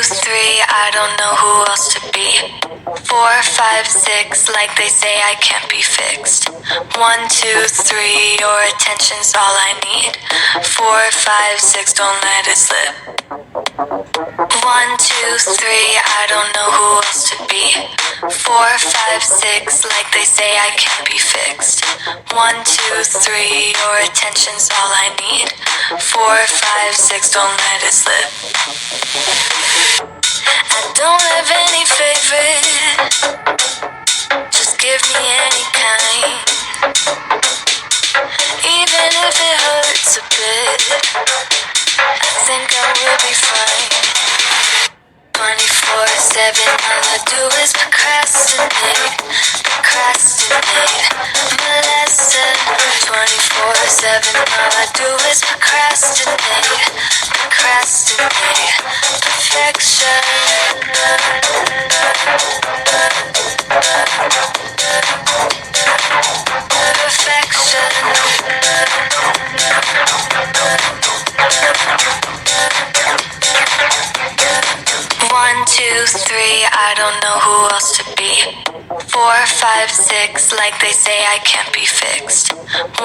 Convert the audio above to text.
three, I don't know who else to be. 4, 5, 6, like they say I can't be fixed. 1, 2, 3, your attention's all I need. 4, 5, 6, don't let it slip. 1, 2, 3, I don't know who else to be. 4, 5, 6, like they say I can't be fixed. 1, 2, 3, your attention's all I need. 4, 5, 6, don't let it slip. I don't have any favorite, just give me any kind. Even if it hurts a bit, I think I will be fine. 24/7, all I do is procrastinate. My lesson. 24/7, all I do is procrastinate. Perfection. One, two, three, I don't know who else to be. 4, 5, 6, like they say I can't be fixed. 1